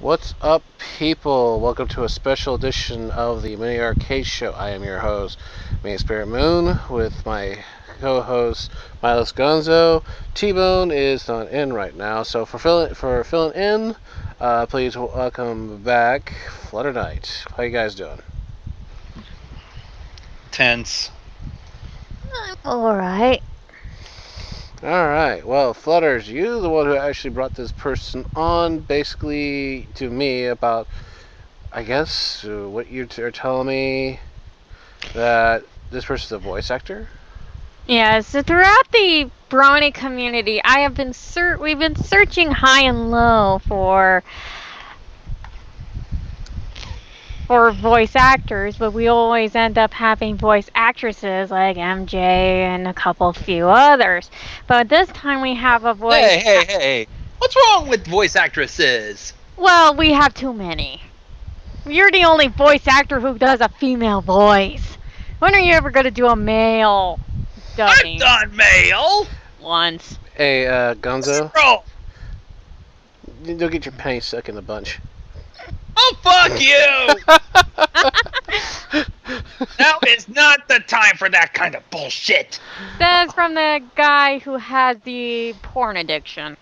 What's up, people? Welcome to a special edition of the Mini Arcade Show. I am your host, Main Spirit Moon, with my co-host Miles Gonzo. T-Bone is not in right now, so for filling in, please welcome back Flutter Knight. How you guys doing? Tense. Alright. Alright, well, Flutters, you the one who actually brought this person on, basically, to me about, I guess, what are telling me that this person's a voice actor? Yeah, so throughout the Brony community, we've been searching high and low for voice actors, but we always end up having voice actresses like MJ and a few others. But this time we have a voice. Hey! What's wrong with voice actresses? Well, we have too many. You're the only voice actor who does a female voice. When are you ever going to do a male dubbing? I've done male! Once. Hey, Gonzo, Bro! you'll get your penny stuck in the bunch. Oh, fuck you! Now is not the time for that kind of bullshit. That's from the guy who has the porn addiction.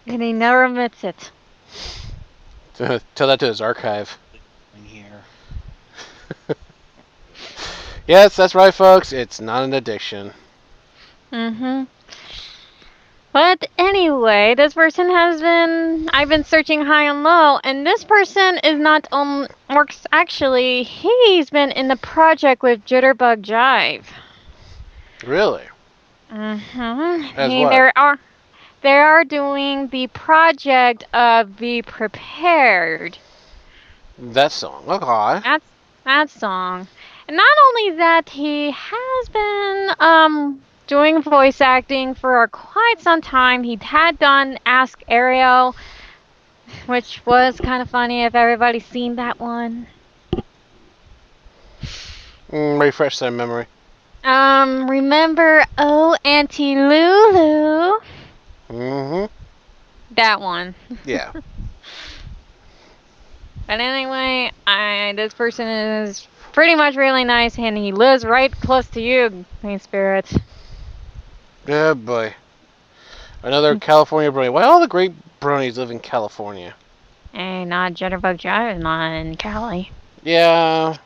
And he never admits it. Tell that to his archive. In here. Yes, that's right, folks. It's not an addiction. Mm-hmm. But anyway, this person I've been searching high and low, and this person is not he's been in the project with Jitterbug Jive. Really? Mm-hmm. As what? They are doing the project of Be Prepared. That song. Okay. That song. And not only that, he has been doing voice acting for quite some time. He had done Ask Ariel, which was kind of funny if everybody's seen that one. Refresh that memory. Remember Oh Auntie Lulu? Mm-hmm. That one. Yeah. But anyway, this person is pretty much really nice, and he lives right close to you, Main Spirit. Yeah, boy. Another California brony. Why all the great bronies live in California? Hey, not Jitterbug Jive is not in Cali. Yeah,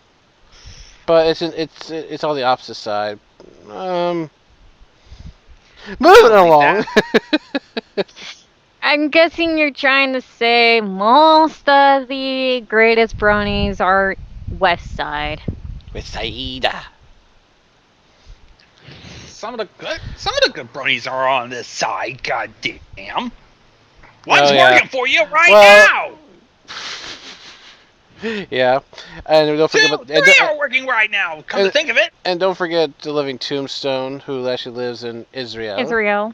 but it's on the opposite side. Moving along. I'm guessing you're trying to say most of the greatest bronies are West Side. West Side. Some of the good bronies are on this side, goddamn. One's Oh, yeah. working for you right Yeah, and don't forget now! Three are working right now, come to think of it! And don't forget the living Tombstone, who actually lives in Israel. Israel.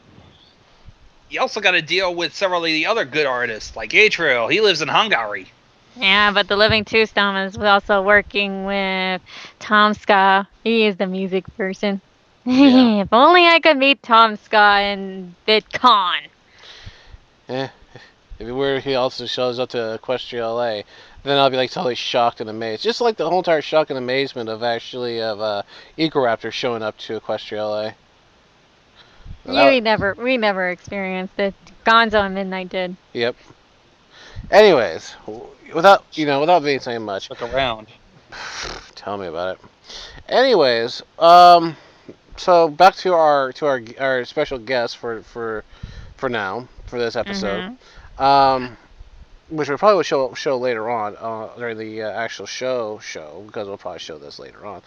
You also got to deal with several of the other good artists, like Atriel. He lives in Hungary. Yeah, but the Living Tombstone is also working with Tom Ska. He is the music person. Yeah. If only I could meet Tom Ska in VidCon. Where he also shows up to Equestria LA, then I'll be like totally shocked and amazed. Just like the whole entire shock and amazement of Ecoraptor showing up to Equestria LA. We never experienced it. Gonzo and Midnight did. Yep. Anyways, without being saying much. Look around. Tell me about it. Anyways, so back to our special guest for now for this episode. Which we'll probably show later on during the actual show because we'll probably show this later on.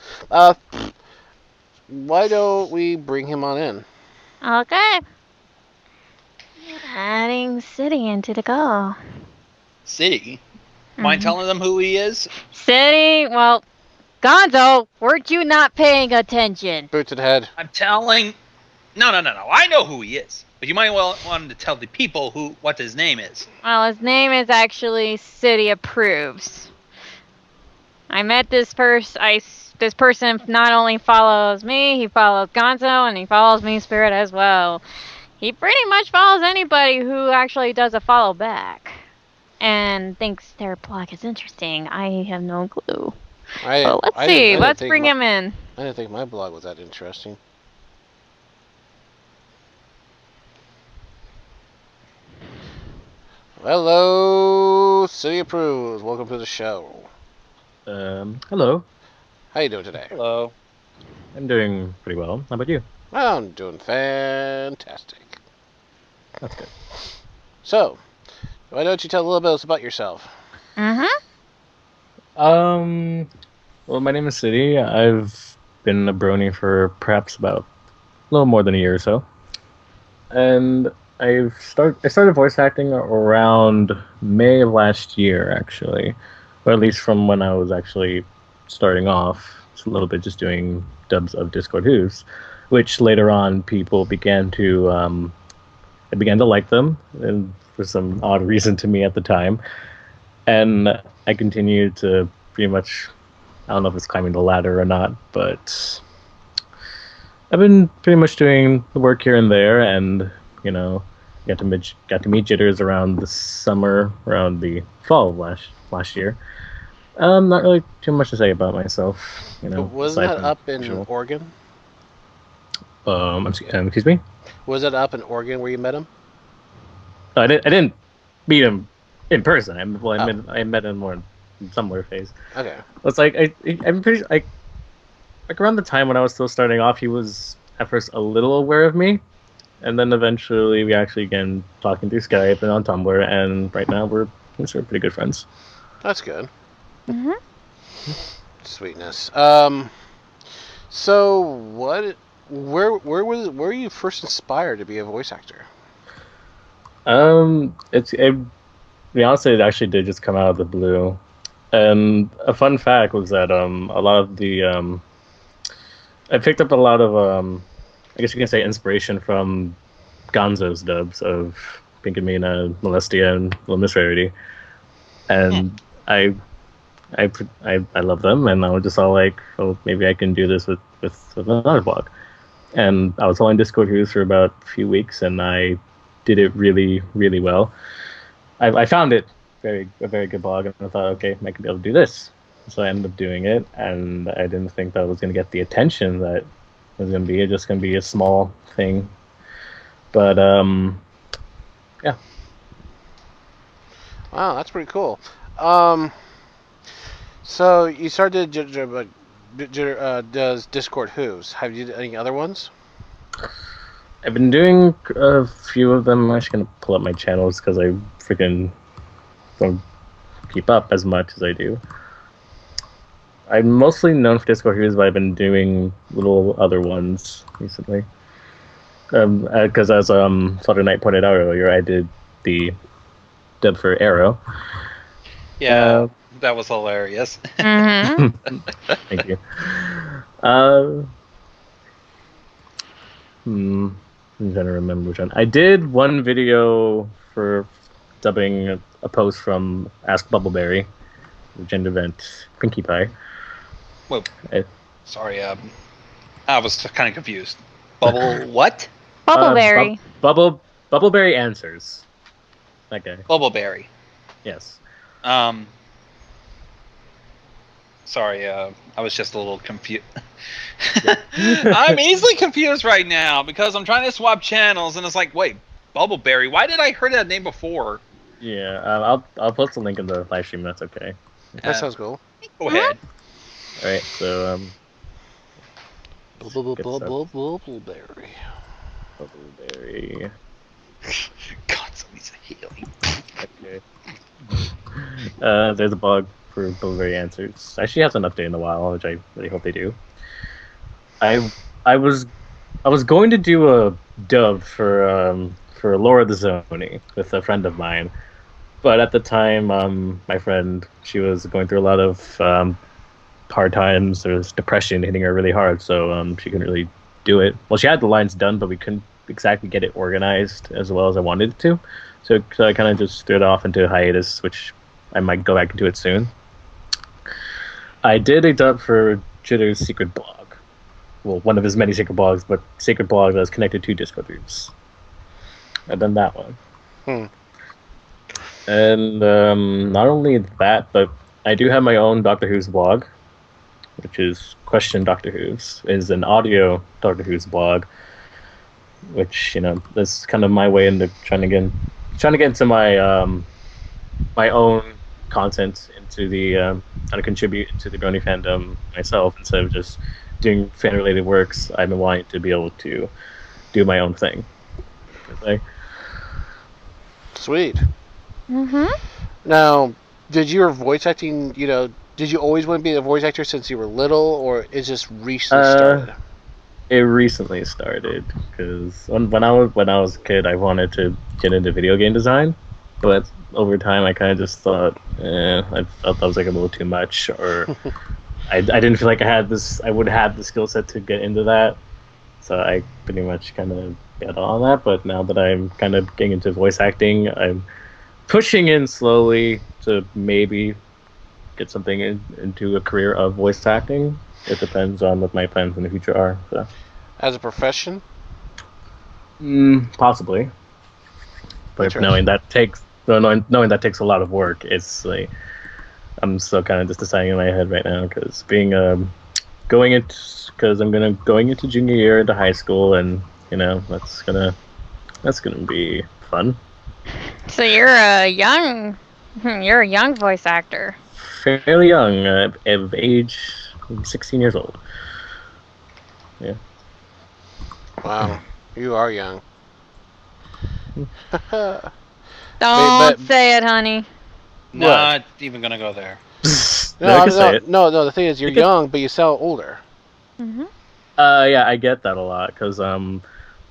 Why don't we bring him on in? Okay. Adding City into the call. City? Mind telling them who he is? City, well, Gonzo, weren't you not paying attention? Boot to the head. I'm telling... No. I know who he is. But you might well want him to tell the people what his name is. Well, his name is actually CityApproves. I met this person. This person not only follows me, he follows Gonzo, and he follows me Spirit as well. He pretty much follows anybody who actually does a follow back and thinks their blog is interesting. I have no clue. Well, let's see. Let's bring him in. I didn't think my blog was that interesting. Hello, CityApproves. Welcome to the show. Hello. How you doing today? Hello. I'm doing pretty well. How about you? I'm doing fantastic. That's good. So, why don't you tell a little bit about yourself? Well, my name is City. I've been a brony for perhaps about a little more than a year or so. And I started voice acting around May of last year, actually. Or at least from when I was actually starting off. It's a little bit just doing dubs of Discord Who's, which later on people began to like them, and for some odd reason to me at the time. And I continued to pretty much, I don't know if it's climbing the ladder or not, but I've been pretty much doing the work here and there, and got to meet Jitters around the summer, around the fall of last year. Not really too much to say about myself. Was that up in Oregon? Excuse me? Was it up in Oregon where you met him? I didn't meet him in person. I met him more in somewhere phase. Okay. It's like I'm pretty like around the time when I was still starting off, he was at first a little aware of me, and then eventually we actually began talking through Skype and on Tumblr, and right now we're sort of pretty good friends. That's good. Sweetness. So where were you first inspired to be a voice actor? To be honest, it actually did just come out of the blue. And a fun fact was that a lot of the I picked up a lot of I guess you can say inspiration from Gonzo's dubs of Pink and Mina, Molestia, and Little Miss Rarity, and I love them, and I was just all like, oh, maybe I can do this with another blog. And I was following Discord Who's for about a few weeks, and I did it really, really well. I found it a very good blog, and I thought, okay, I could be able to do this. So I ended up doing it, and I didn't think that was going to get the attention that it was going to be. It's just going to be a small thing. But, yeah. Wow, that's pretty cool. So you started does Discord Who's. Have you done any other ones? I've been doing a few of them. I'm actually going to pull up my channels because I freaking don't keep up as much as I do. I'm mostly known for Discord Who's, but I've been doing little other ones recently. Because as Slaughter Knight pointed out earlier, I did the dub for Arrow. Yeah, that was hilarious. Thank you. I'm trying to remember which one. I did one video for dubbing a post from Ask Bubbleberry, the gender event Pinkie Pie. Whoa. Sorry, I was kind of confused. Bubble what? Bubbleberry. Bubbleberry Answers. That guy. Bubbleberry. Yes. Sorry, I was just a little confused. I'm easily confused right now because I'm trying to swap channels, and it's like, wait, Bubbleberry? Why did I heard that name before? Yeah, I'll post a link in the live stream. That's okay. That sounds cool. Go ahead. All right, so Bubbleberry. Bubbleberry. God, somebody's healing. Okay. There's a blog for Bubbleberry Answers. Actually hasn't updated in a while, which I really hope they do. I was going to do a dub for Laura the Zoni with a friend of mine, but at the time, my friend, she was going through a lot of hard times. There was depression hitting her really hard, so she couldn't really do it. Well, she had the lines done, but we couldn't exactly get it organized as well as I wanted it to. So I kind of just threw it off into a hiatus, which I might go back into it soon. I did a dub for Jitter's secret blog. Well, one of his many secret blogs, but secret blog that was connected to Discord groups. I've done that one. Hmm. And not only that, but I do have my own Doctor Who's blog, which is Question Doctor Who's. Is an audio Doctor Who's blog, which that's kind of my way into trying to get into my my own content into the how to contribute to the Brony fandom myself instead of just doing fan related works. I've been wanting to be able to do my own thing. Sweet. Mhm. Now, did your voice acting, did you always want to be a voice actor since you were little, or is this recently started? It recently started because when I was a kid, I wanted to get into video game design, but over time, I kind of just thought, I felt that was like a little too much, or I didn't feel like I would have the skill set to get into that, so I pretty much kind of got on that. But now that I'm kind of getting into voice acting, I'm pushing in slowly to maybe get something into a career of voice acting. It depends on what my plans in the future are. So. As a profession? Possibly, but knowing that takes a lot of work, it's like I'm still kind of just deciding in my head right now because going into junior year into high school, and that's gonna be fun. So you're a young voice actor. Fairly young, of age 16 years old. Yeah. Wow, you are young. Don't say it, honey. Not even gonna go there. No. The thing is, you're young, but you sound older. Mhm. Yeah, I get that a lot because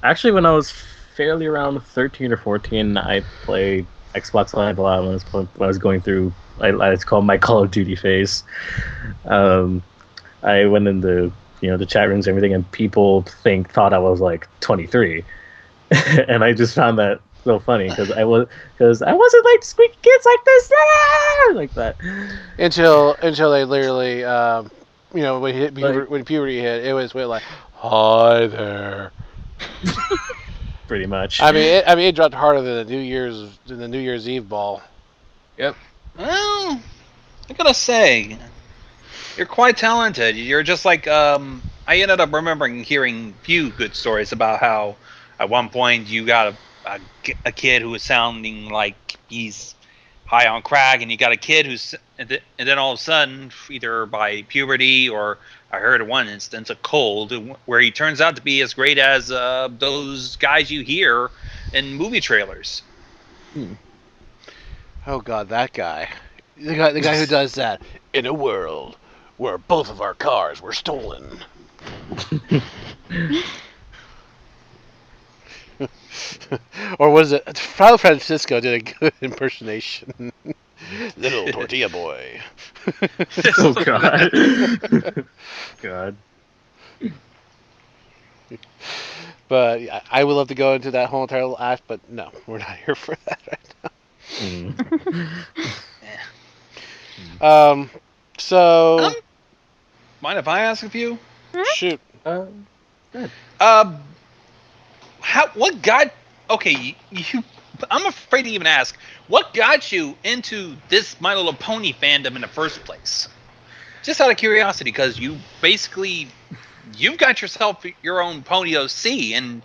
actually, when I was fairly around 13 or 14, I played Xbox Live a lot when I was going through. It's called my Call of Duty phase. I went into the chat rooms and everything, and people thought I was like 23, and I just found that so funny because I wasn't like squeaky kids like this, like that. Until they literally, when puberty hit, it was like, hi there. Pretty much. I mean, it dropped harder than the New Year's Eve ball. Yep. Well, I gotta say, you're quite talented. You're just like I ended up remembering hearing few good stories about how at one point you got a kid who was sounding like he's high on crack, and you got a kid and then all of a sudden, either by puberty or I heard one instance a cold, where he turns out to be as great as those guys you hear in movie trailers. Oh God, that guy. The guy who does that. In a world where both of our cars were stolen. Or was it Father Francisco did a good impersonation? Little tortilla boy. Oh God. God. But I would love to go into that whole entire act, but no, we're not here for that right now. So mind if I ask a few? Shoot. Good. What got? Okay, I'm afraid to even ask. What got you into this My Little Pony fandom in the first place? Just out of curiosity, because you've got yourself your own Pony OC, and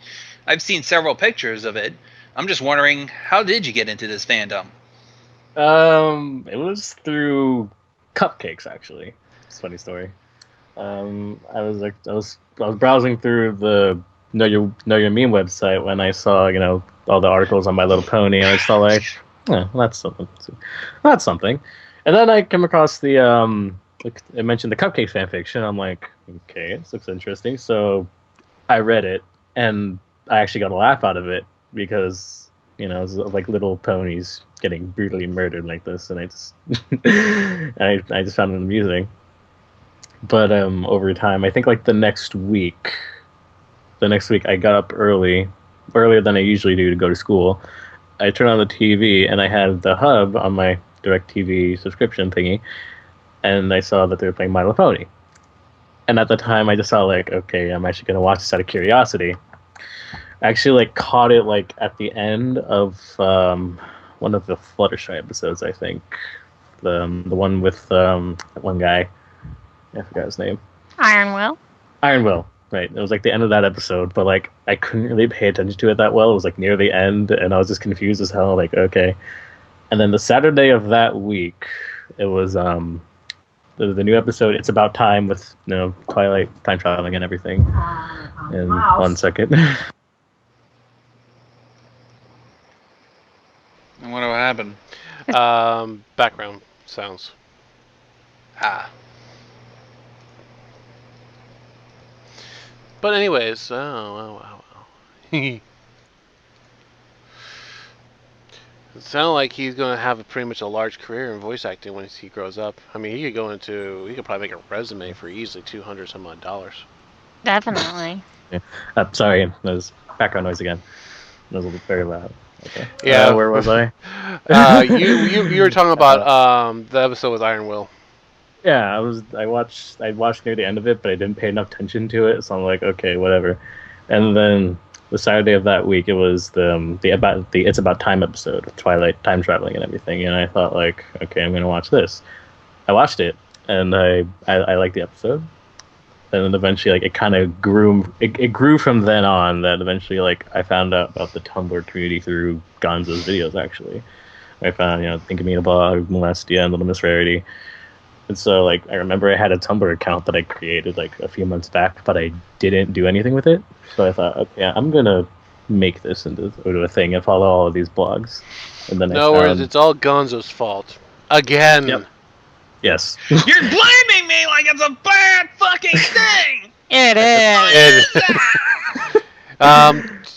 I've seen several pictures of it. I'm just wondering, how did you get into this fandom? It was through cupcakes, actually. It's a funny story. I was browsing through the Know Your Meme website when I saw all the articles on My Little Pony, and I saw like, that's something. That's something. And then I came across the it mentioned the cupcake fanfiction. I'm like, okay, this looks interesting. So I read it, and I actually got a laugh out of it because it was like little ponies getting brutally murdered like this, and I just I just found it amusing. But over time, I think like the next week I got up earlier than I usually do to go to school. I turned on the TV, and I had the hub on my DirecTV subscription thingy, and I saw that they were playing My Little Pony. And at the time, I just saw like, okay, I'm actually going to watch this out of curiosity. I actually like caught it like at the end of one of the Fluttershy episodes, I think. The one with that one guy. I forgot his name. Iron Will. Iron Will. Right. It was like the end of that episode, but like I couldn't really pay attention to it that well. It was like near the end, and I was just confused as hell. Like, okay. And then the Saturday of that week, it was the new episode. It's about time with Twilight time traveling and everything. In 1 second. And what happened? Background sounds. Ah. But anyways, wow. It sounds like he's gonna have pretty much a large career in voice acting when he grows up. I mean, he could probably make a resume for easily $200 some odd. Definitely. Yeah. Sorry, there's background noise again. That was very loud. Okay. Yeah. Where was I? You were talking about the episode with Iron Will. Yeah, I watched near the end of it, but I didn't pay enough attention to it, so I'm like, okay, whatever. And then the Saturday of that week, it was the It's About Time episode of Twilight time traveling and everything, and I thought like, okay, I'm gonna watch this. I watched it, and I liked the episode. And then eventually, like, it kind of grew. It grew from then on. That eventually, like, I found out about the Tumblr community through Gonzo's videos. Actually, I found Think of Me in a Blog, Molestia, and Little Miss Rarity. And so, like, I remember I had a Tumblr account that I created like a few months back, but I didn't do anything with it. So I thought, okay, I'm gonna make this into a thing and follow all of these blogs. And then no worries, it's all Gonzo's fault again. Yep. Yes. You're blaming me like it's a bad fucking thing! It is.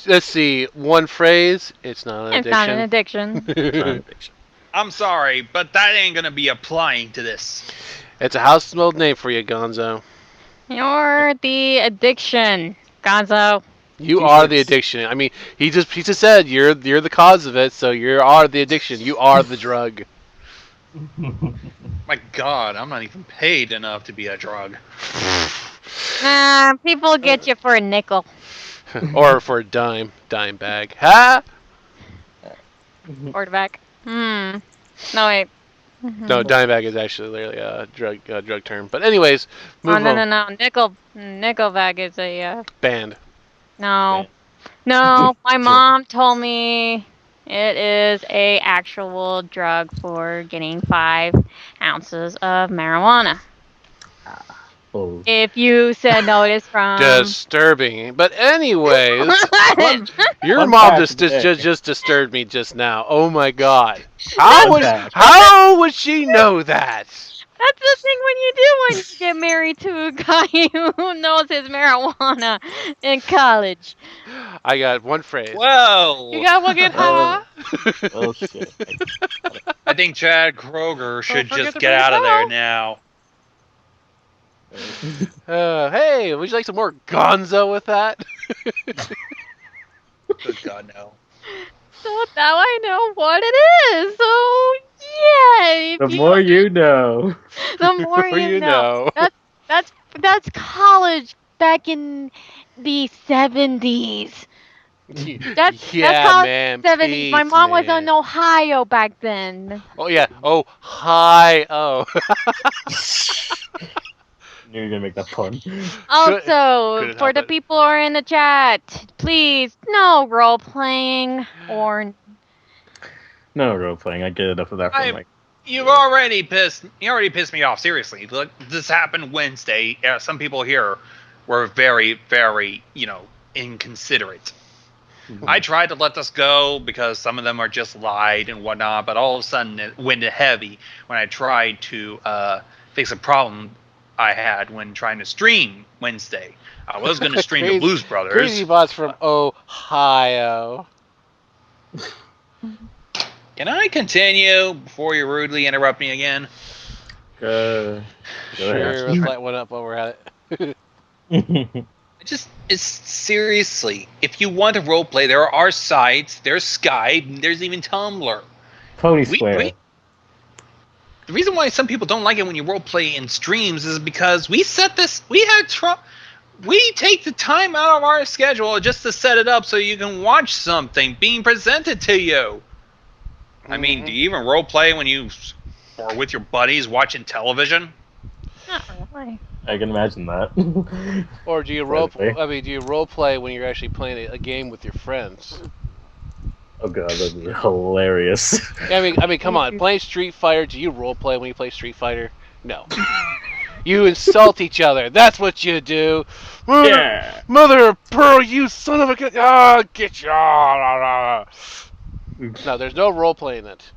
Let's see. One phrase. It's not an It's addiction. not an addiction. It's not an addiction. I'm sorry, but that ain't gonna be applying to this. It's a household name for you, Gonzo. You're the addiction, Gonzo. You are the addiction. I mean, he just said you're the cause of it, so you are the addiction. You are the drug. My God, I'm not even paid enough to be a drug. Nah, people get you for a nickel. Or for a dime bag. Ha! Or back. No, wait. No, dime bag is actually literally a drug term. But anyways, move on. No. Nickel bag is a Band. no. No, my mom told me it is a actual drug for getting 5 ounces of marijuana. Oh. If you said notice from Disturbing. But anyways, your Fun mom fact just disturbed me just now. Oh my God. How would she know that? That's the thing when you get married to a guy who knows his marijuana in college. I got one phrase. Well, You gotta get high. Oh shit. I think Chad Kroger should forget just to get bring out of it there up. now. Hey, would you like some more Gonzo with that? Good God, no. So now I know what it is. So yeah, The more you know. the more you know. That's college back in the 70s. That's college man. 70s. My Pete's, mom was man. in Ohio back then. Oh yeah. Oh hi. Oh. Knew you were gonna make that pun. Also, couldn't for help the it. people who are in the chat, please no role playing or No role playing. I get enough of that from like. You already pissed me off. Seriously, look, this happened Wednesday. Some people here were very, very, inconsiderate. I tried to let this go because some of them are just lied and whatnot, but all of a sudden it went heavy when I tried to fix a problem I had when trying to stream Wednesday. I was going to stream the Blues Brothers. Crazy bots from Ohio. Can I continue before you rudely interrupt me again? Go Sure, ahead. let's light one up while we're at it. It's seriously, if you want to roleplay, there are sites, there's Skype, there's even Tumblr. Pony Square. The reason why some people don't like it when you roleplay in streams is because we had We take the time out of our schedule just to set it up so you can watch something being presented to you. I mean, do you even role play when you are with your buddies watching television? Not really. I can imagine that. Or do you do you role play when you're actually playing a game with your friends? Oh god, that'd be hilarious. I mean, come on, playing Street Fighter. Do you role play when you play Street Fighter? No. You insult each other. That's what you do. Yeah. Mother of pearl, you son of a gun! Ah, get you! No, there's no role playing it.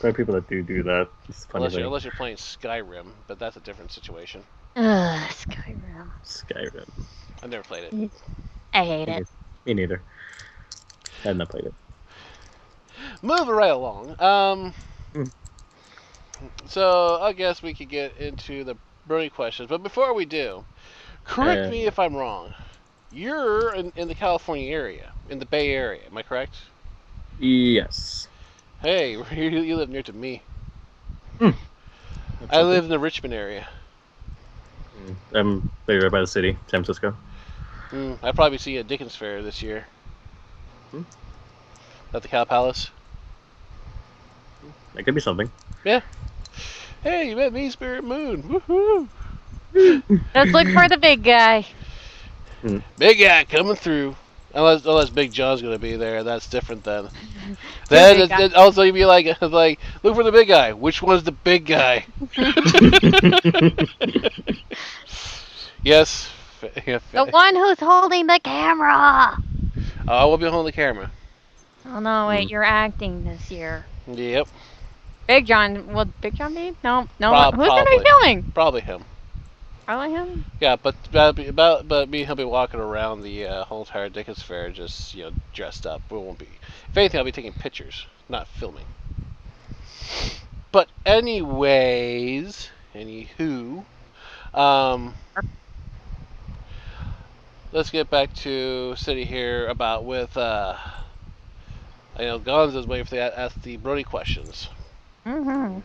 Probably people that do that. It's funny Unless you're playing Skyrim, but that's a different situation. Skyrim. Skyrim. I've never played it. I hate it. Me neither. I have not played it. Moving right along. So I guess we could get into the burning questions, but before we do, correct me if I'm wrong. You're in the California area, in the Bay Area. Am I correct? Yes. Hey, you live near to me. I live in the Richmond area. I'm right by the city, San Francisco. I'll probably see a Dickens Fair this year. At the Cow Palace. That could be something. Yeah. Hey, you met me, Spirit Moon. Woohoo! Let's look for the big guy. Big guy coming through. Unless Big John's gonna be there, that's different then. Then it also you'd be like, look for the big guy. Which one's the big guy? Yes. The one who's holding the camera. Oh, I will be holding the camera. Oh no, wait, you're acting this year. Yep. Big John, will Big John be? No, who's gonna Probably. be filming? Probably him. Probably him. Yeah, but me and he'll be walking around the whole entire Dickens Fair, just dressed up. We won't be. If anything, I'll be taking pictures, not filming. But anyways, let's get back to City here about with. I know Gonzo's waiting for ask the Brody questions. Mm-hmm.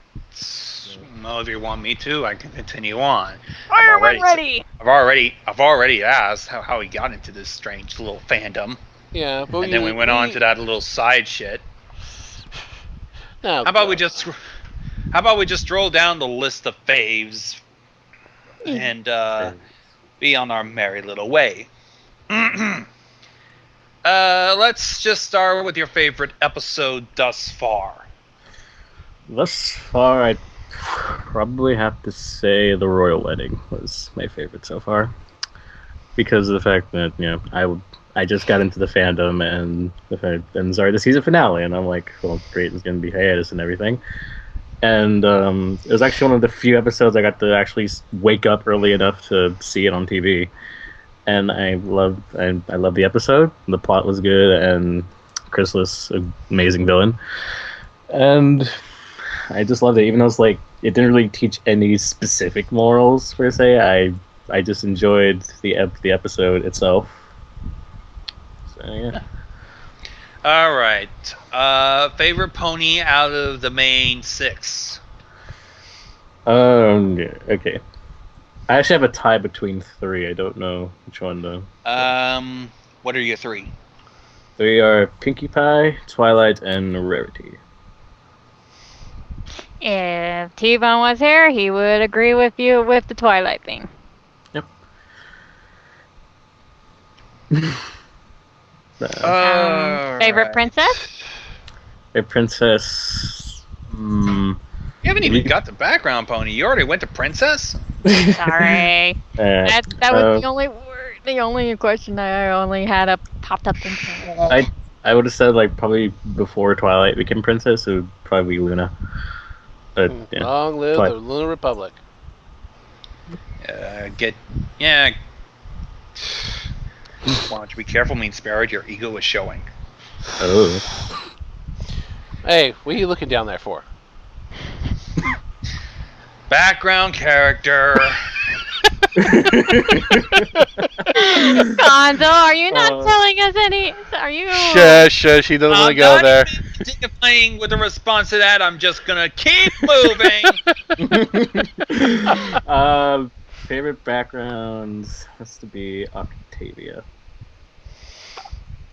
Well, if you want me to, I can continue on. I'm ready. I've already asked how he got into this strange little fandom. Yeah, but and then we went on to that little side shit. No, how about we just stroll down the list of faves and be on our merry little way. Let's just start with your favorite episode thus far. Thus far, I'd probably have to say the Royal Wedding was my favorite so far, because of the fact that I just got into the fandom and the season finale, and I'm like, well, great, it's gonna be hiatus and everything. And it was actually one of the few episodes I got to actually wake up early enough to see it on TV. And I loved the episode. The plot was good, and Chris was an amazing villain. And I just loved it, even though it didn't really teach any specific morals per se. I just enjoyed the episode itself. So yeah. All right. Favorite pony out of the main 6? Okay. I actually have a tie between 3. I don't know which one though. What are your 3? 3 are Pinkie Pie, Twilight, and Rarity. If T-Bone was here, he would agree with you with the Twilight thing. Yep. Favorite princess? Favorite princess. You haven't even got the background, pony. You already went to princess? Sorry. That was the only word, the only question I only had popped up. I would have said probably before Twilight became princess, it would probably be Luna. But yeah. Long live the Lunar Republic. Why don't you be careful, mean spirit? Your ego is showing. Oh. Hey, what are you looking down there for? Background character. Gonzo, are you not telling us any? Are you? Shush, he doesn't want to go there. Playing with a response to that, I'm just gonna keep moving. favorite background has to be Octavia.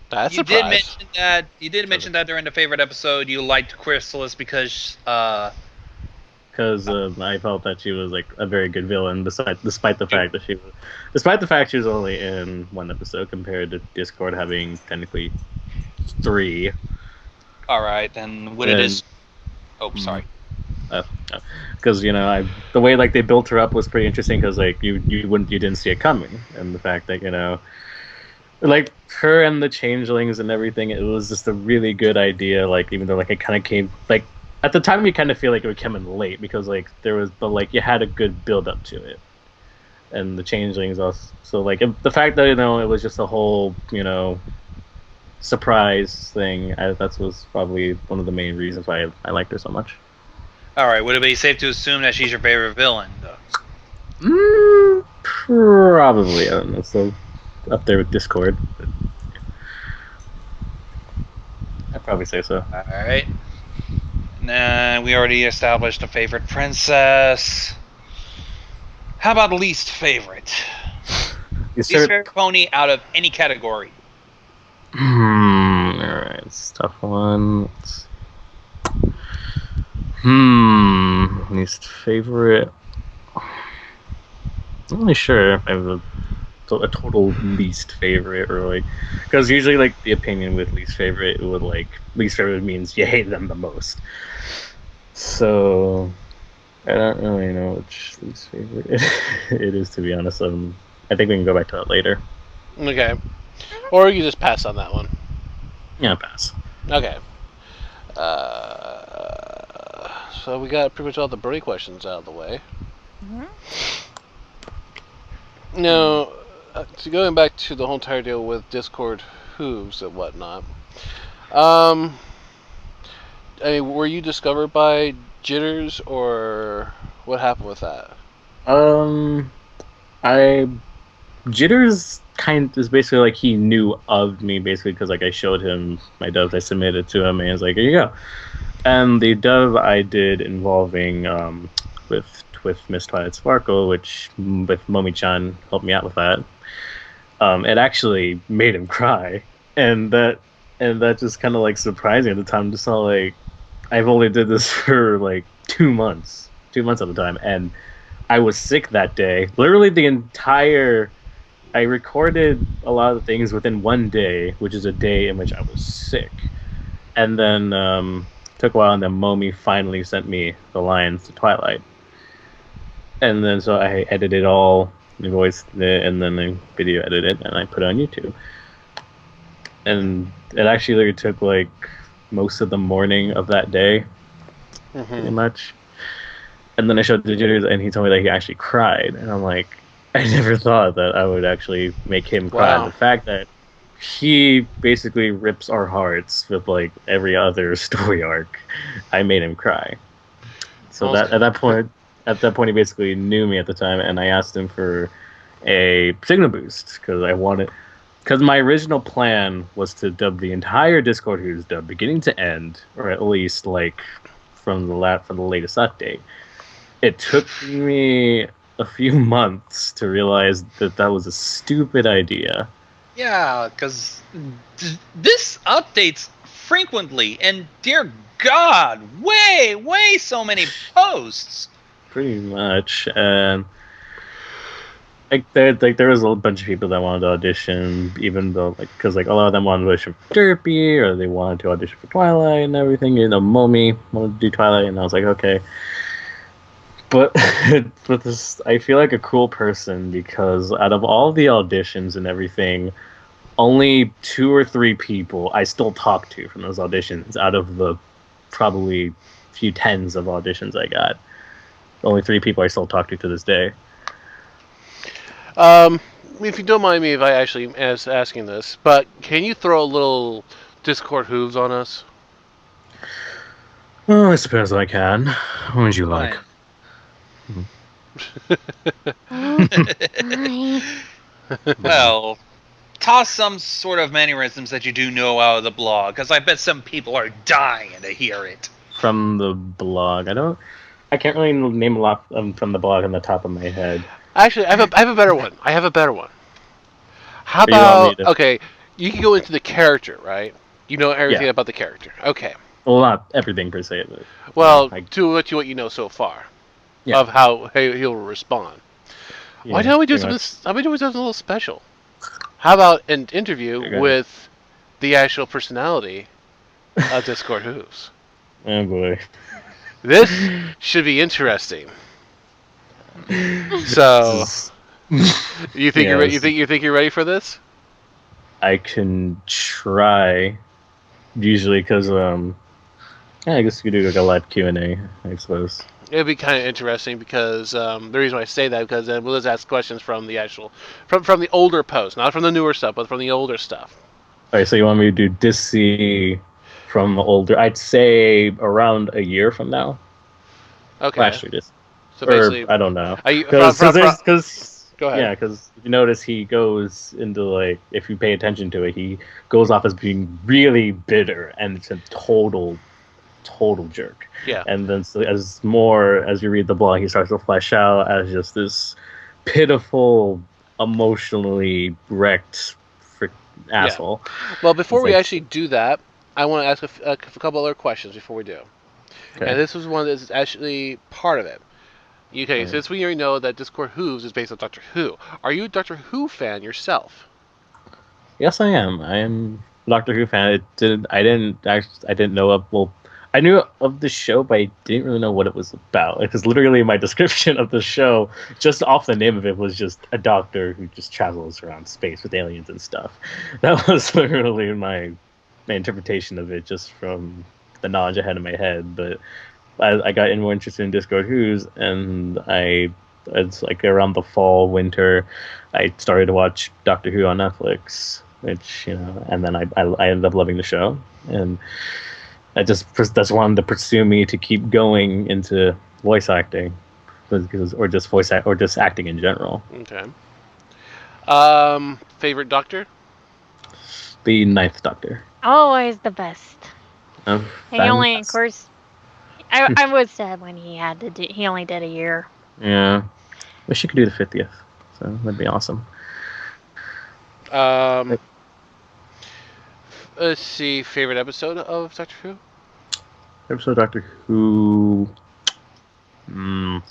That's You did mention that. You did mention that during the favorite episode you liked Chrysalis because I felt that she was like a very good villain, despite the fact that she was only in one episode compared to Discord having technically 3. All right, then what it is? Oh, sorry. Because the way like they built her up was pretty interesting because like you didn't see it coming, and the fact that like her and the changelings and everything, it was just a really good idea. Like even though like it kind of came like at the time you kind of feel like it would come in late because like there was you had a good build up to it, and the changelings also. So like the fact that it was just a whole surprise thing. That was probably one of the main reasons why I liked her so much. All right, would it be safe to assume that she's your favorite villain? Probably. I don't know. So up there with Discord. But I'd probably say so. All right. Nah, we already established a favorite princess. How about least favorite? Least favorite pony out of any category. Alright, it's a tough one. Least favorite. I'm not really sure if I have a total least favorite or like, because usually like the opinion with least favorite least favorite means you hate them the most. So I don't really know which least favorite it is, to be honest. I think we can go back to that later. Okay. Or you just pass on that one. Yeah, pass. Okay. So we got pretty much all the Brody questions out of the way. Now, going back to the whole entire deal with Discord hooves and whatnot. I mean, were you discovered by Jitters, or what happened with that? Jitters kind is basically like he knew of me basically because like I showed him my dubs, I submitted to him, and he was like, here you go. And the dub I did involving with Miss Twilight Sparkle, which with Momi-chan helped me out with that. It actually made him cry, and that just kind of like surprised me at the time. Just all like, I've only did this for like 2 months at the time, and I was sick that day. Literally I recorded a lot of things within one day, which is a day in which I was sick. And then took a while, and then Momi finally sent me the lines to Twilight. And then so I edited all, the voice, and then I video edited, and I put it on YouTube. And it actually took like most of the morning of that day, pretty much. And then I showed the Jitters, and he told me that he actually cried, and I'm like, I never thought that I would actually make him cry. Wow. The fact that he basically rips our hearts with like every other story arc, I made him cry. So at that point he basically knew me at the time, and I asked him for a signal boost because my original plan was to dub the entire Discord Who's dub beginning to end, or at least like from the latest update. It took me a few months to realize that was a stupid idea. Yeah, because this updates frequently, and dear God, way so many posts. Pretty much, and there was a bunch of people that wanted to audition, even though because a lot of them wanted to audition for Derpy, or they wanted to audition for Twilight and everything. Momi wanted to do Twilight, and I was like, okay. But this, I feel like a cruel person because out of all the auditions and everything, only 2 or 3 people I still talk to from those auditions out of the probably few tens of auditions I got. Only 3 people I still talk to this day. If you don't mind me if I actually asking this, but can you throw a little Discord hooves on us? Well, I suppose I can. What would you like? Well, toss some sort of mannerisms that you do know out of the blog, because I bet some people are dying to hear it. From the blog, I can't really name a lot from the blog on the top of my head. Actually, I have a better one. I have a better one. How Or you want me about to? okay? You can go into the character, right? You know everything Yeah. about the character. Okay. Well, not everything per se, but Well, I, to what you know so far yeah, of how he'll respond. Why yeah, don't we do pretty something? much. Why don't we do something a little special? How about an interview Okay. with the actual personality of Discord Who's? Oh boy. This should be interesting. So, This you think you're yeah, ready? You think you're ready for this? I can try. Usually, because yeah, I guess you could do like a live Q&A, I suppose. It'd be kind of interesting because the reason why I say that because then we'll just ask questions from the actual from the older posts, not from the newer stuff, but from the older stuff. All right, so you want me to do Dissy from older? I'd say around a year from now. Okay. Well, actually, this So or basically, I don't know. are you, Because go ahead. yeah, because if you notice he goes into like if you pay attention to it, he goes off as being really bitter and it's a total jerk. Yeah. And then so as you read the blog, he starts to flesh out as just this pitiful, emotionally wrecked asshole. Well, before It's we like- actually do that, I want to ask a couple other questions before we do. Okay. And this was one that's actually part of it. Okay, Right. since we already know that Discord Who's is based on Doctor Who, are you a Doctor Who fan yourself? Yes, I am. I am a Doctor Who fan. I didn't know of. Well, I knew of the show, but I didn't really know what it was about. Because literally, my description of the show, just off the name of it, was just a doctor who just travels around space with aliens and stuff. That was literally my interpretation of it, just from the knowledge I had in my head. But I got more interested in Discord Who's, and it's like around the fall, winter, I started to watch Doctor Who on Netflix, which, and then I ended up loving the show, and that's wanted to pursue me to keep going into voice acting, or just acting in general. Okay. Favorite Doctor? The Ninth Doctor. Always the best. Um, He only, of course, I was sad when he only did a year. Yeah. Wish you could do the 50th. So that'd be awesome. Let's see. Favorite episode of Doctor Who? Episode of Doctor Who. If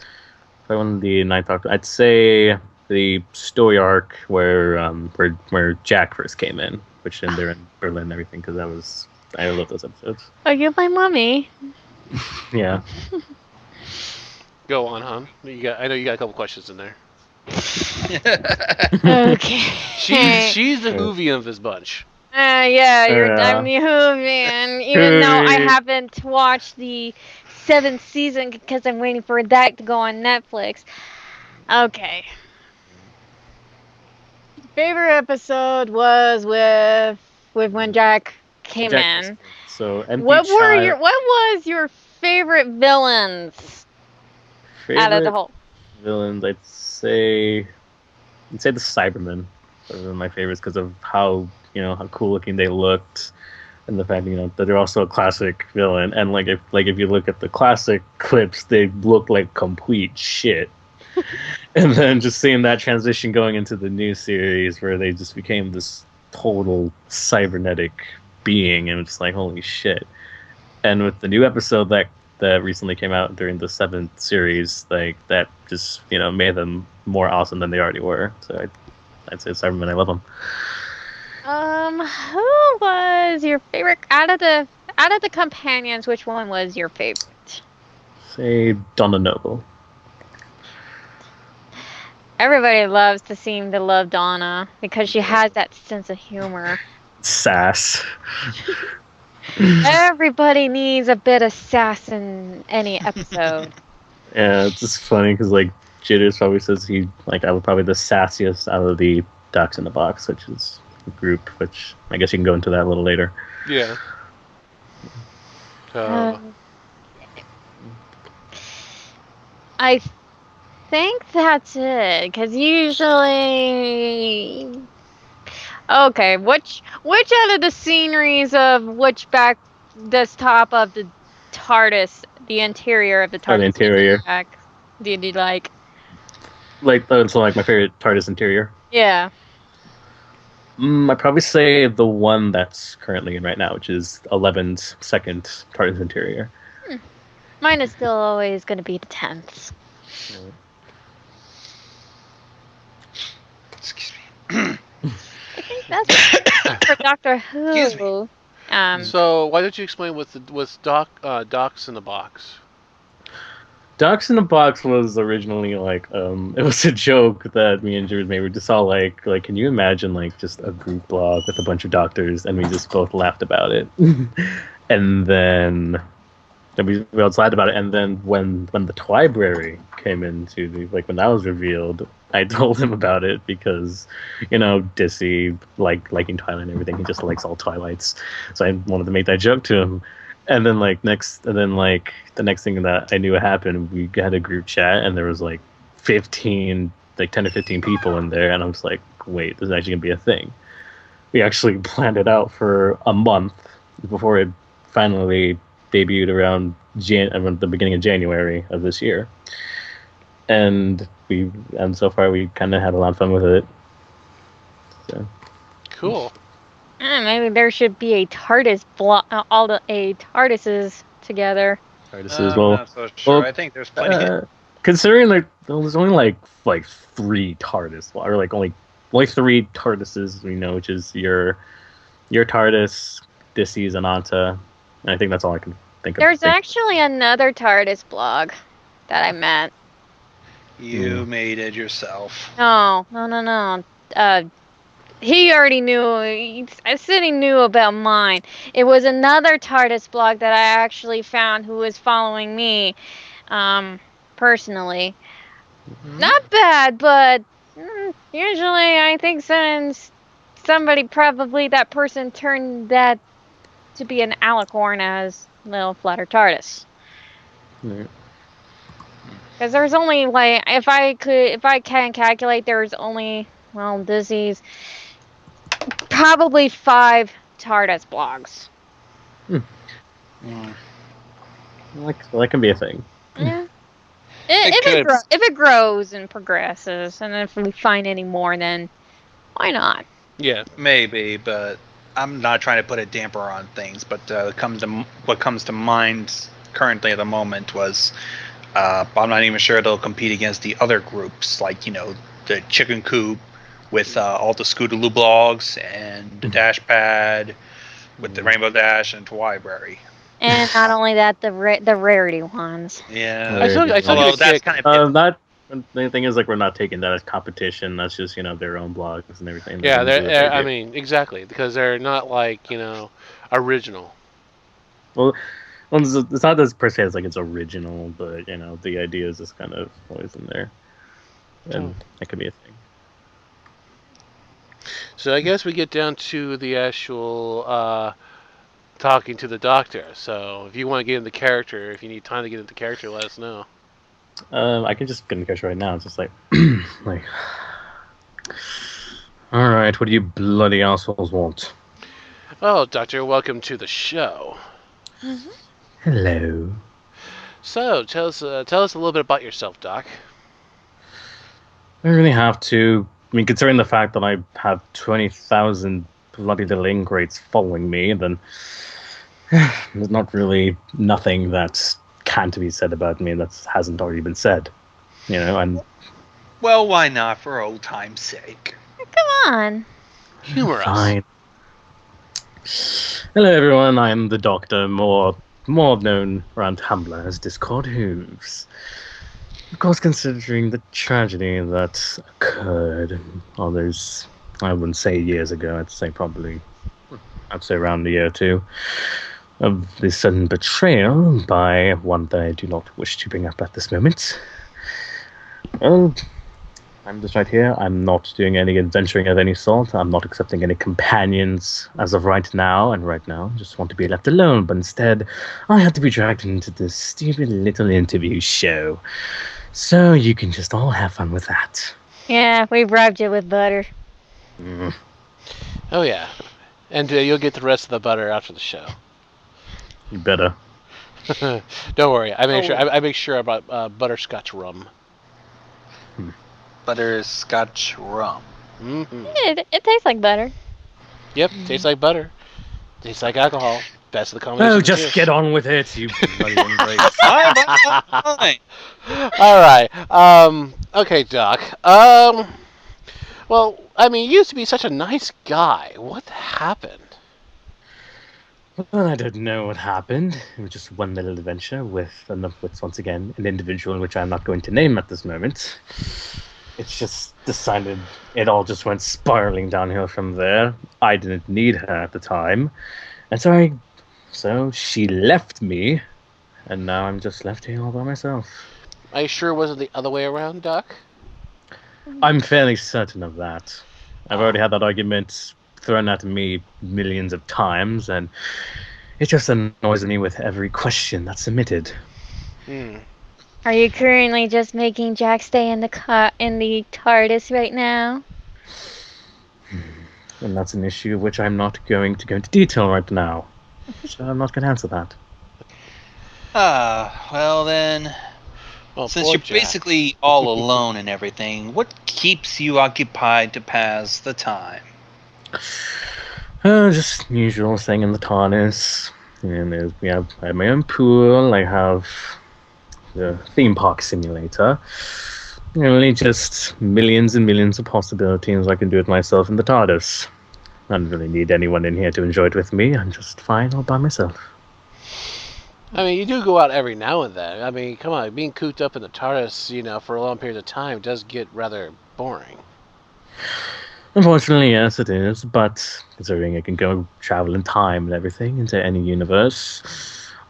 I won the Ninth Doctor, I'd say the story arc where Jack first came in, which then they're in Berlin and everything, because I love those episodes. Oh, you're my mommy. Yeah. Go on, hon. I know you got a couple questions in there. Okay. She's the Whovian of this bunch. Yeah, you're Yeah. I'm the Whovian. Even though I haven't watched the 7th season because I'm waiting for that to go on Netflix. Okay. Favorite episode was with when Jack came in. So empty What child, was your favorite villains out of the whole? villains? I'd say the Cybermen. Those are my favorites because of how cool looking they looked, and the fact that they're also a classic villain. And if you look at the classic clips, they look like complete shit. And then just seeing that transition going into the new series where they just became this total cybernetic being, and it's like, holy shit. And with the new episode that recently came out during the 7th series, like that just made them more awesome than they already were. So I'd say Cybermen. I love them. Who was your favorite out of the companions? Which one was your favorite? Say Donna Noble. Everybody seem to love Donna because she has that sense of humor. Sass. Everybody needs a bit of sass in any episode. Yeah, it's just funny because Jitters probably says I was probably the sassiest out of the Ducks in the Box, which is a group, which I guess you can go into that a little later. Yeah. I think that's it, because usually... Okay, which out of the sceneries of which desktop of the TARDIS, the interior of the TARDIS, the interior. did you like? So like my favorite TARDIS interior. Yeah. I'd probably say the one that's currently in right now, which is 11's second TARDIS interior. Mine is still always going to be the 10th. Excuse me. I think that's for Doctor Excuse Who. So why don't you explain with Docs in the Box? Docs in a Box was originally like it was a joke that me and Jules made. We just all like can you imagine like just a group blog with a bunch of doctors, and we just both laughed about it. And then we all laughed about it, and then when the Twibrary came into when that was revealed, I told him about it because Dissy liking Twilight and everything, he just likes all Twilights, so I wanted to make that joke to him. And then the next thing that I knew happened, we had a group chat, and there was 10 or 15 people in there, and I was like, wait, this is actually gonna be a thing. We actually planned it out for a month before it finally debuted around the beginning of January of this year, and so far we kind of had a lot of fun with it. So. Cool. Maybe there should be a TARDIS TARDISes together. TARDISes, I'm not so sure. I think there's plenty. Considering there's only like 3 TARDIS, or only 3 TARDISes we know, which is your TARDIS, Dissy's, and Anta. And I think that's all I can think of. There's actually another TARDIS blog that I met. You made it yourself. No. He already knew. I said he knew about mine. It was another TARDIS blog that I actually found who was following me, personally. Not bad, but usually I think somebody probably that person turned that to be an alicorn as little flutter TARDIS. Because there's only if I can calculate, there's only Disney's probably 5 TARDIS blogs. Well, that can be a thing. Yeah. If it grows and progresses, and if we find any more, then why not? Yeah, maybe, but I'm not trying to put a damper on things. But what comes to mind currently at the moment was I'm not even sure they'll compete against the other groups, the Chicken Coop with all the Scootaloo blogs and the Dashpad with the Rainbow Dash and Twibrary. And not only that, the rarity ones. Yeah, that's kind of the thing is we're not taking that as competition. That's just their own blogs and everything. Yeah, I mean exactly, because they're not original. Well, it's not as per se as it's original, but the idea is just kind of always in there, and that could be a thing. So I guess we get down to the actual talking to the doctor. So if you want to get into character, if you need time to get into character, let us know. I can just get into character right now. It's just all right, what do you bloody assholes want? Oh, Doctor, welcome to the show. Mm-hmm. Hello. So tell us a little bit about yourself, Doc. I really have to. I mean, considering the fact that I have 20,000 bloody little ingrates following me, then there's not really nothing that can't be said about me that hasn't already been said. And well, why not for old time's sake? Come on. Humor us. Fine. Hello, everyone. I'm the Doctor, more known around Tumblr as Discord Hooves. Of course, considering the tragedy that occurred all those, I wouldn't say years ago, I'd say around a year or two, of the sudden betrayal by one that I do not wish to bring up at this moment. Well, I'm just right here. I'm not doing any adventuring of any sort. I'm not accepting any companions as of right now, and right now I just want to be left alone, but instead I had to be dragged into this stupid little interview show. So you can just all have fun with that. Yeah, we bribed you with butter. Oh yeah, and you'll get the rest of the butter after the show. You better. Don't worry, I make sure I brought butterscotch rum. butterscotch rum. Mm-hmm. It tastes like butter. Yep, tastes like butter. Tastes like alcohol. Best of the combination. Oh, just get on with it, you bloody ingrates. Fine, fine. All right. Okay, Doc. Well, I mean, you used to be such a nice guy. What happened? Well, I don't know what happened. It was just one little adventure with once again an individual which I'm not going to name at this moment. It's just decided it all just went spiraling downhill from there. I didn't need her at the time, and so she left me, and now I'm just left here all by myself. Are you sure it wasn't the other way around, Doc? I'm fairly certain of that. I've already had that argument thrown at me millions of times, and it just annoys me with every question that's submitted. Are you currently just making Jack stay in the TARDIS right now? And that's an issue which I'm not going to go into detail right now. So I'm not going to answer that. Well then, Well, since poor you're Jack. basically all alone and everything, what keeps you occupied to pass the time? Just usual staying in the TARDIS. And I have my own pool. I have the theme park simulator. Really just millions and millions of possibilities I can do it myself in the TARDIS. I don't really need anyone in here to enjoy it with me. I'm just fine all by myself. I mean, you do go out every now and then. I mean, come on, being cooped up in the TARDIS, for a long period of time does get rather boring. Unfortunately, yes, it is. But considering I can go travel in time and everything into any universe,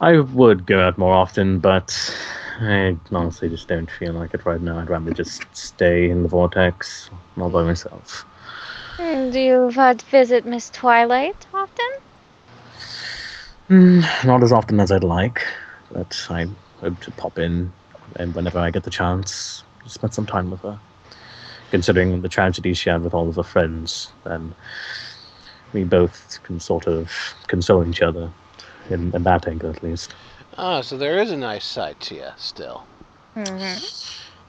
I would go out more often, but I honestly just don't feel like it right now. I'd rather just stay in the vortex all by myself. Do you visit Miss Twilight often? Not as often as I'd like, but I hope to pop in, and whenever I get the chance, spend some time with her. Considering the tragedy she had with all of her friends, then we both can sort of console each other, in that angle at least. Ah, so there is a nice side to you still.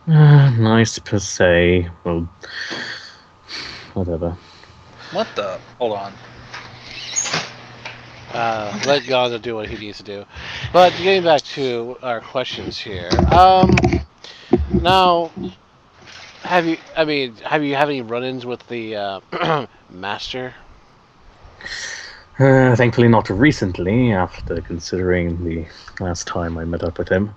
Nice per se. Well, whatever. What the? Hold on. Let Gonzo do what he needs to do. But getting back to our questions here. Now, have you had any run-ins with the master? Thankfully not recently, after considering the last time I met up with him.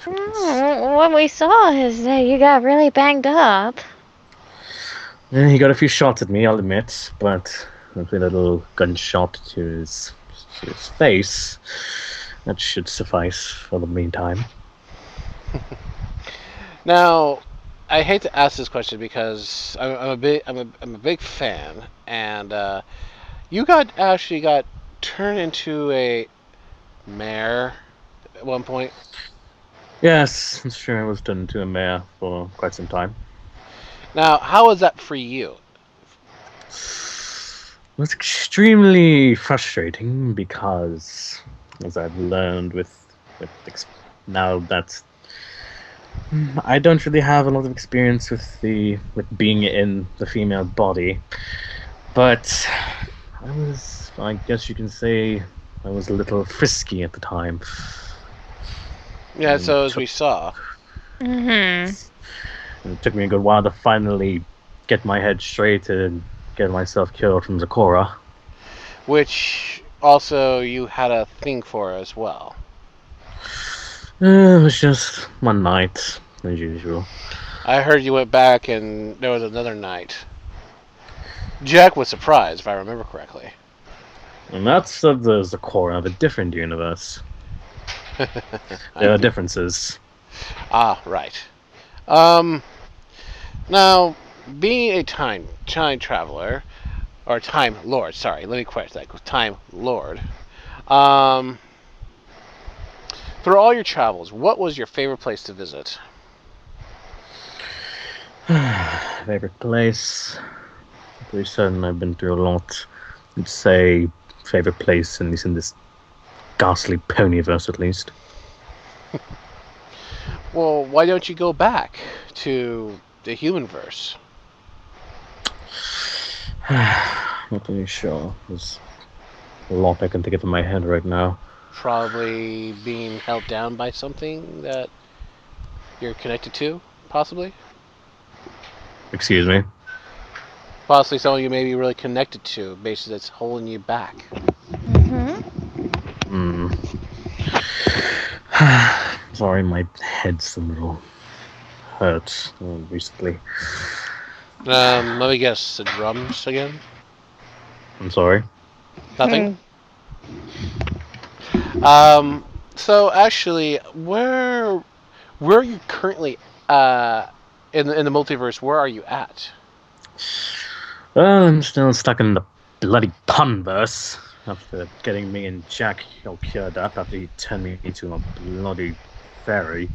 What we saw is that you got really banged up. He got a few shots at me, I'll admit, but with a little gunshot to his face, that should suffice for the meantime. Now, I hate to ask this question because I'm a big fan, and you actually got turned into a mare at one point. Yes, it's true. I was turned into a mare for quite some time. Now, how was that for you? It was extremely frustrating because, as I've learned now that I don't really have a lot of experience with being in the female body, but I guess you can say, I was a little frisky at the time. Yeah, so as we saw. Mm-hmm. It took me a good while to finally get my head straight and get myself killed from Zakora. Which also you had a thing for as well. It was just one night, as usual. I heard you went back and there was another night. Jack was surprised, if I remember correctly. And that's of the Zakora of a different universe. There are differences. Ah, right. Now, being a time traveler, or time lord, sorry, let me correct that, time lord. Through all your travels, what was your favorite place to visit? Favorite place? Pretty certain I've been through a lot. I'd say favorite place, at least in this ghastly ponyverse, at least. Well, why don't you go back to the human verse? Not really sure. There's a lot I can think of in my head right now. Probably being held down by something that you're connected to, possibly. Excuse me. Possibly someone you may be really connected to, basically that's holding you back. Mm-hmm. Hmm. Sorry, my head's a little hurt recently. Let me guess, the drums again? I'm sorry. Nothing? So actually, where are you currently in the multiverse? Where are you at? Well, I'm still stuck in the bloody punverse after getting me and Jack all cured up after he turned me into a bloody fairy.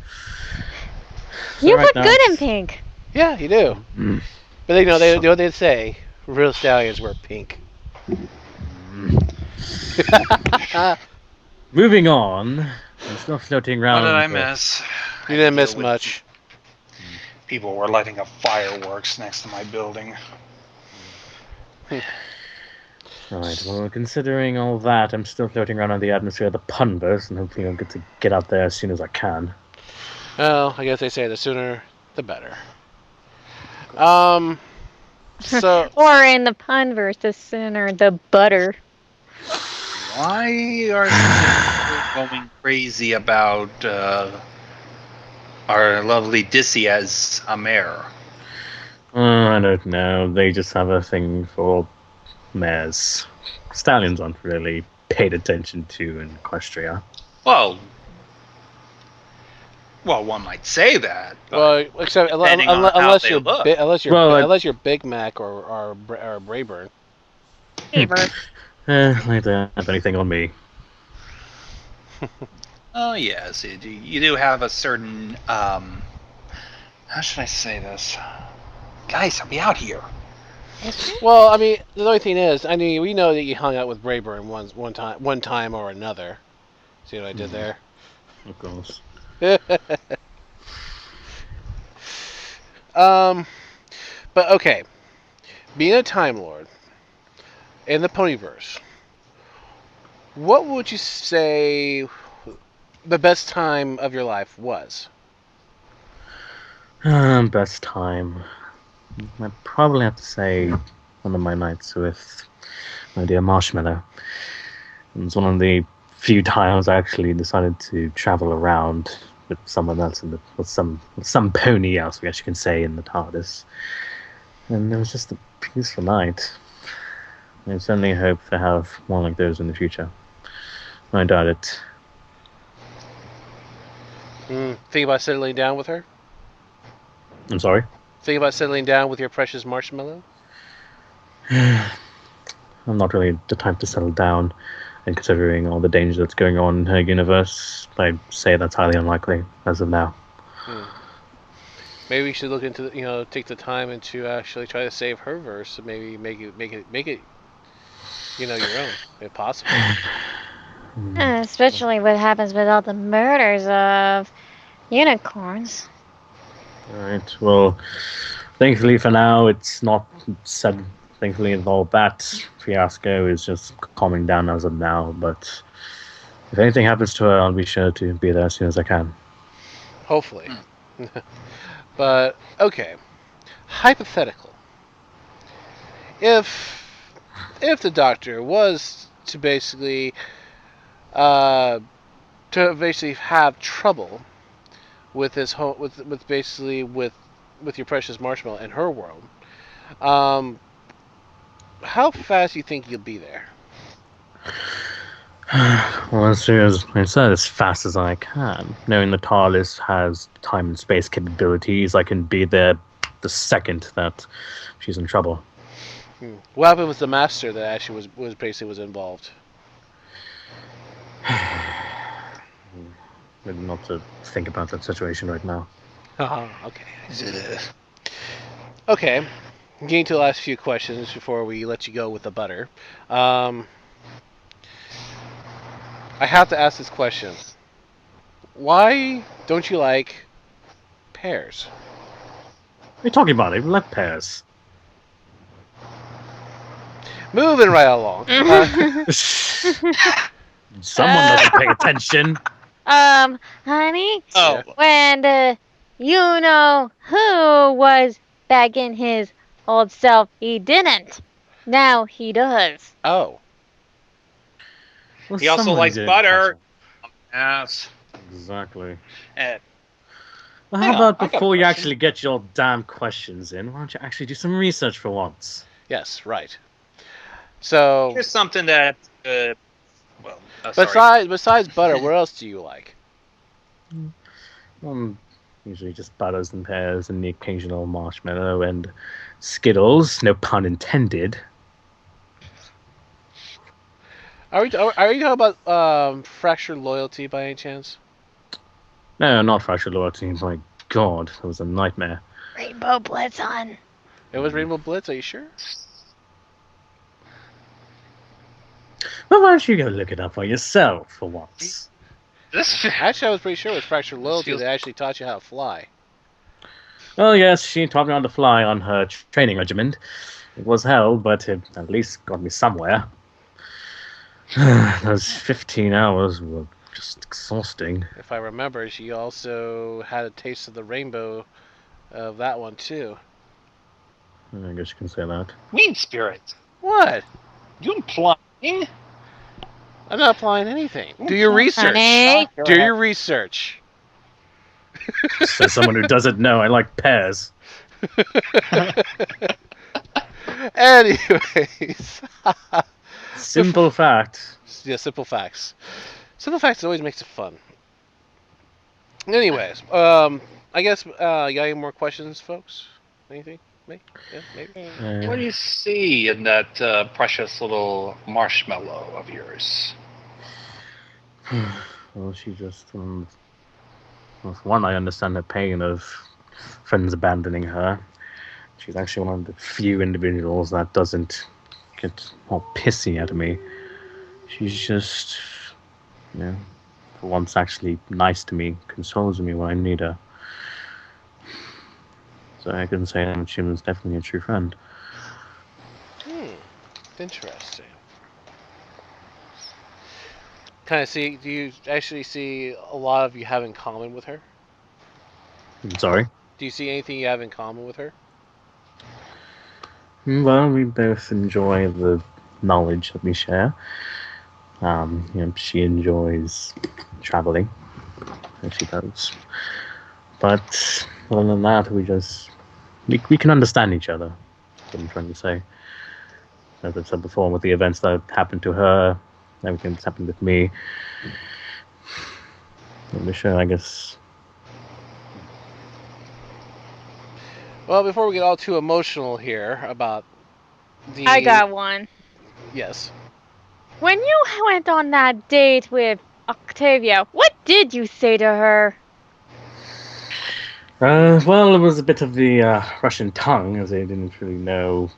So You right look now good in it's- pink. Yeah, you do. Mm. But they know they what they say. Real stallions wear pink. Moving on. I'm still floating around. What did I miss? You didn't I miss deal with much. People were lighting up fireworks next to my building. Right, well, considering all that, I'm still floating around in the atmosphere of the punverse, and hopefully I'll get out there as soon as I can. Well, I guess they say the sooner the better. So Or in the punverse, the sooner the butter. Why are people going crazy about our lovely Dissy as a mayor? I don't know. They just have a thing for mares. Stallions aren't really paid attention to in Equestria. Well, one might say that. But well, except depending on how unless they you're look. unless you're Big Mac or Brayburn. Fever. I don't have anything on me. Oh yes, you do have a certain how should I say this? Guys, I'll be out here. Well, I mean, the only thing is, I mean, we know that you hung out with Brayburn one time or another. See what I did there? Of course. But okay, being a Time Lord in the Ponyverse, what would you say the best time of your life was? Best time. I probably have to say one of my nights with my dear Marshmallow. It was one of the few times I actually decided to travel around with someone else with some pony else, I guess you can say, in the TARDIS. And it was just a peaceful night. I certainly hope to have one like those in the future. I doubt it. Think about settling down with her? I'm sorry? Think about settling down with your precious Marshmallow? I'm not really the type to settle down, and considering all the danger that's going on in her universe, I'd say that's highly unlikely as of now. Maybe we should look into take the time and to actually try to save her verse and maybe make it your own if possible. Especially what happens with all the murders of unicorns. Alright, well, thankfully for now, it's not said. Thankfully, all that fiasco is just calming down as of now, but if anything happens to her, I'll be sure to be there as soon as I can. Hopefully. But, okay. Hypothetical. If the Doctor was to basically have trouble with his with your precious Marshmallow and her world, how fast do you think you'll be there? Well, I said as fast as I can. Knowing the TARDIS has time and space capabilities, I can be there the second that she's in trouble. What happened with the Master that actually was involved? Maybe not to think about that situation right now. Okay. Okay. Getting to the last few questions before we let you go with the butter. I have to ask this question. Why don't you like pears. What are you talking about? I like pears. Moving right along. Someone doesn't pay attention. Honey, Oh, when you know who was begging his old self, he didn't. Now he does. Oh. Well, he also someone likes did butter. catch Yes. up. Exactly. And Well, Hang how on, about I got a before you question. actually get your damn questions in, why don't you actually do some research for once? Yes, right. So, here's something that, sorry. besides butter, what else do you like? Usually just butters and pears and the occasional marshmallow and Skittles, no pun intended. Are you talking about fractured loyalty by any chance? No, not fractured loyalty. My God, that was a nightmare. Rainbow Blitz on. It was Rainbow Blitz. Are you sure? Well, why don't you go look it up for yourself for once? Actually, I was pretty sure it was fractured loyalty feels- that actually taught you how to fly. Well, yes, she taught me how to fly on her training regiment. It was hell, but it at least got me somewhere. Those 15 hours were just exhausting. If I remember, she also had a taste of the rainbow of that one too. I guess you can say that. Mean spirit. What? You implying? I'm not applying anything. Do your research. Honey. Do your research. Says someone who doesn't know I like pears. Anyways. Simple fact. Yeah, simple facts. Simple facts always makes it fun. Anyways, I guess you got any more questions, folks? Anything? Me? Yeah, maybe. What do you see in that precious little marshmallow of yours? Well, she just well, one, I understand the pain of friends abandoning her. She's actually one of the few individuals that doesn't get all pissy at me. She's just, for once actually nice to me, consoles me when I need her. So I can say that she was definitely a true friend. Interesting. Do you actually see a lot of you have in common with her? I'm sorry? Do you see anything you have in common with her? Well, we both enjoy the knowledge that we share. She enjoys traveling, as she does. But other than that, we can understand each other. That's what I'm trying to say. As I've said before, with the events that happened to her, everything that's happened with me. I'm sure, I guess. Well, before we get all too emotional here about the... I got one. Yes. When you went on that date with Octavia, what did you say to her? Well, it was a bit of the Russian tongue, as I didn't really know.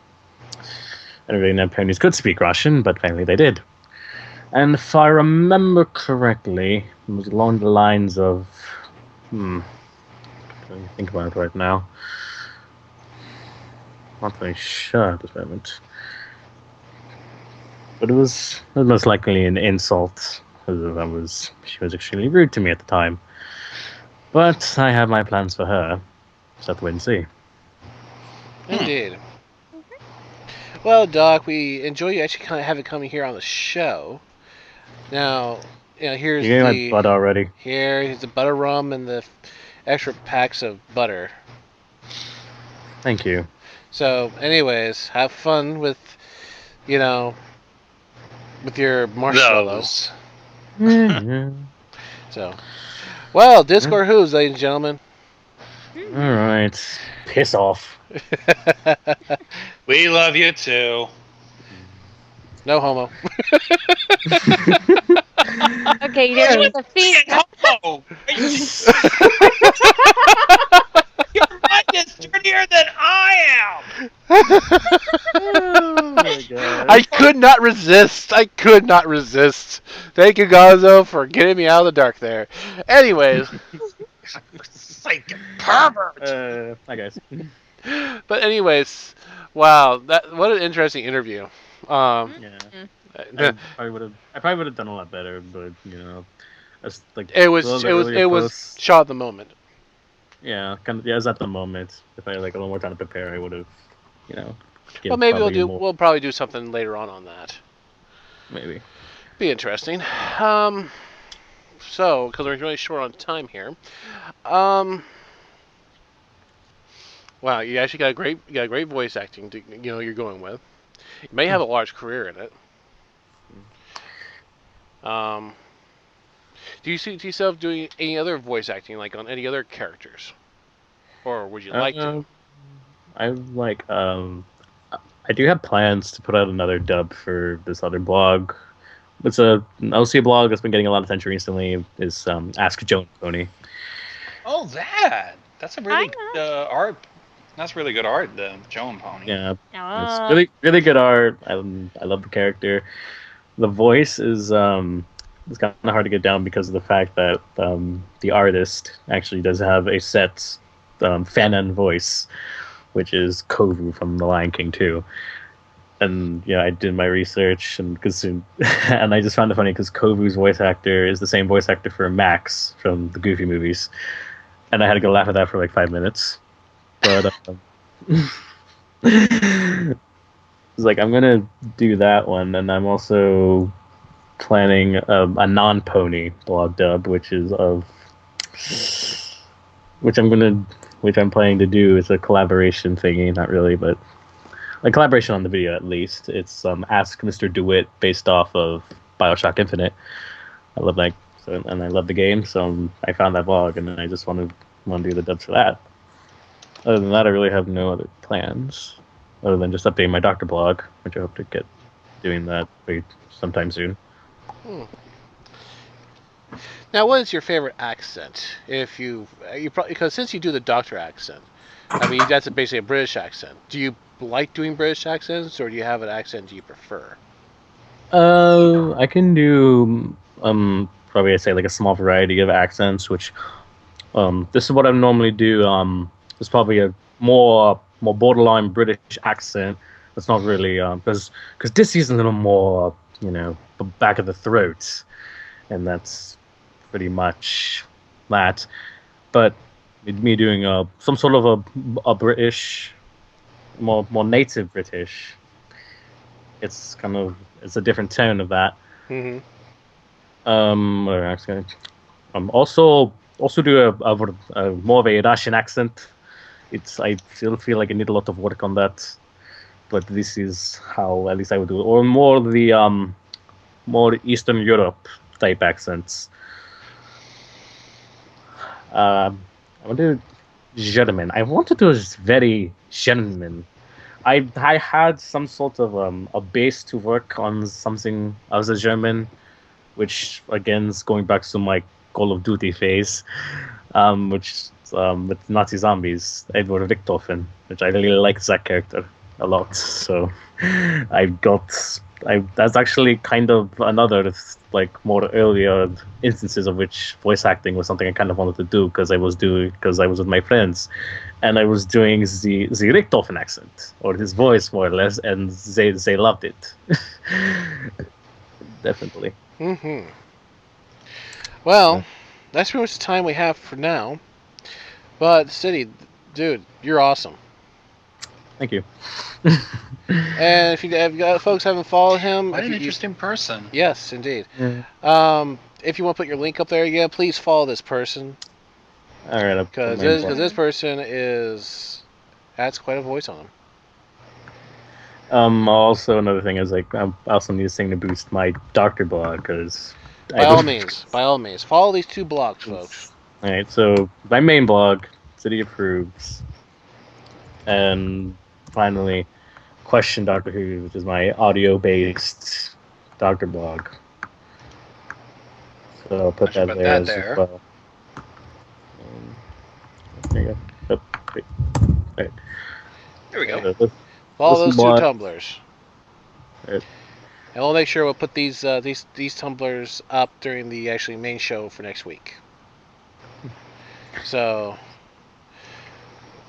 I don't really know ponies could speak Russian, but apparently they did. And if I remember correctly, it was along the lines of... Let me think about it right now. Not very sure at this moment. But it was most likely an insult, because she was extremely rude to me at the time. But I have my plans for her. Just have to wait and see. Indeed. Well, Doc, we enjoy you actually kind of having coming here on the show. Now, here's You gave my butt already. Here's the butter rum and the extra packs of butter. Thank you. So, anyways, have fun with, with your marshmallows. Yeah. So, well, Discord who's, ladies and gentlemen. Alright. Piss off. We love you too. No homo. Okay, there's the feet. Oh, your mind is dirtier than I am. Oh my god. I could not resist. Thank you, Gonzo, for getting me out of the dark there. Anyways. like pervert. Hi guys. But anyways, wow, what an interesting interview. Yeah. Mm. I probably would have done a lot better, but as like it a was little it bit was earlier it was posts. shot at the moment. Yeah, kind of. Yeah, it was at the moment. If I had like a little more time to prepare, I would have, Well, give maybe probably more. we'll probably do something later on that. Maybe. Be interesting. So because we're really short on time here. Um, wow, you actually got a great voice acting. You're going with. You may have a large career in it. Um, do you see yourself doing any other voice acting, like on any other characters, or would you like to? I like I do have plans to put out another dub for this other blog. It's an LC blog that's been getting a lot of attention recently. Is Ask Joe and Pony. Oh, that's a really good art. That's really good art, the Joe and Pony. Yeah, it's really really good art. I love the character. The voice is it's kind of hard to get down because of the fact that the artist actually does have a set fanon voice, which is Kovu from The Lion King 2. And I did my research, and and I just found it funny because Kovu's voice actor is the same voice actor for Max from the Goofy movies, and I had to go laugh at that for like 5 minutes. But it's like I'm gonna do that one, and I'm also planning a non-pony blog dub, which I'm planning to do. It's a collaboration thingy, not really, but a collaboration on the video at least. It's Ask Mr. DeWitt, based off of BioShock Infinite. I love that, and I love the game, so I found that blog, and I just want to do the dubs for that. Other than that, I really have no other plans, other than just updating my doctor blog, which I hope to get doing that sometime soon. Now, what is your favorite accent? If you probably, because since you do the doctor accent, I mean that's basically a British accent. Do you like doing British accents, or do you have an accent you prefer? I can do probably I'd say like a small variety of accents, which this is what I normally do. It's probably a more borderline British accent. It's not really because this is a little more back of the throat, and that's pretty much that. But me doing some sort of a British, more native British, it's a different tone of that. Mm-hmm. What accent? Also do a more of a Russian accent. I still feel like I need a lot of work on that, but this is how at least I would do it. Or more the more Eastern Europe type accents. I want to do German. I want to do very German. I had some sort of a base to work on something as a German, which again is going back to my Call of Duty phase, which with Nazi zombies, Edward Richtofen, which I really like that character a lot. So that's actually kind of another like more earlier instances of which voice acting was something I kind of wanted to do because I was with my friends, and I was doing the Richtofen accent or his voice more or less, and they loved it. Definitely. Mm-hmm. Well, that's pretty much the time we have for now. But City, dude, you're awesome. Thank you. And if folks haven't followed him, What an interesting person. Yes, indeed. Yeah. If you want to put your link up there again, please follow this person. All right. Because this person has quite a voice on him. Also, another thing is like I also need this thing to boost my doctor blog because. By all means, follow these two blogs, folks. All right. So my main blog, CityApproves, and finally, Question Doctor Who, which is my audio-based doctor blog. So I'll put that there as well. There you go. Oh, wait. Right. There we go. Follow those two tumblers. Right. And we'll make sure we'll put these tumblers up during the actually main show for next week. So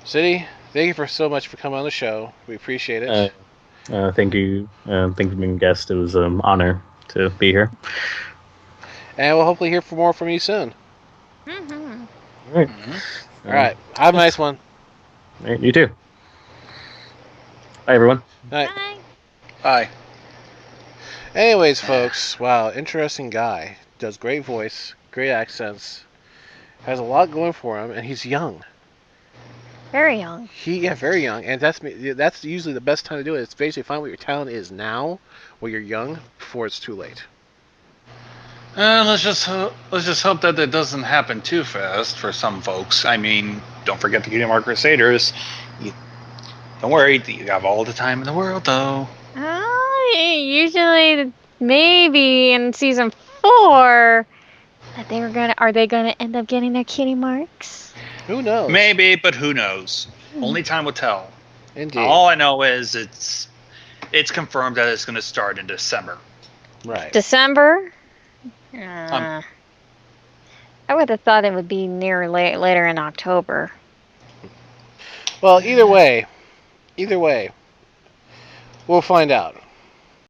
City, thank you so much for coming on the show. We appreciate it. Thank you. Thank you for being a guest. It was an honor to be here. And we'll hopefully hear more from you soon. Mm-hmm. All right. All right. Have a nice one. All right, you too. Bye, everyone. Night. Bye. Bye. Anyways, folks, wow, interesting guy. Does great voice, great accents, has a lot going for him, and he's young. Very young. Very young, and that's usually the best time to do it. It's basically find what your talent is now, while you're young, before it's too late. Let's just hope that it doesn't happen too fast for some folks. I mean, don't forget the Cutie Mark Crusaders. Don't worry, you have all the time in the world, though. Usually, maybe in season 4, that are they gonna end up getting their kitty marks? Who knows? Maybe, but who knows? Only time will tell. Indeed. All I know is it's confirmed that it's going to start in December. Right. December? I would have thought it would be later in October. Well, either way, we'll find out.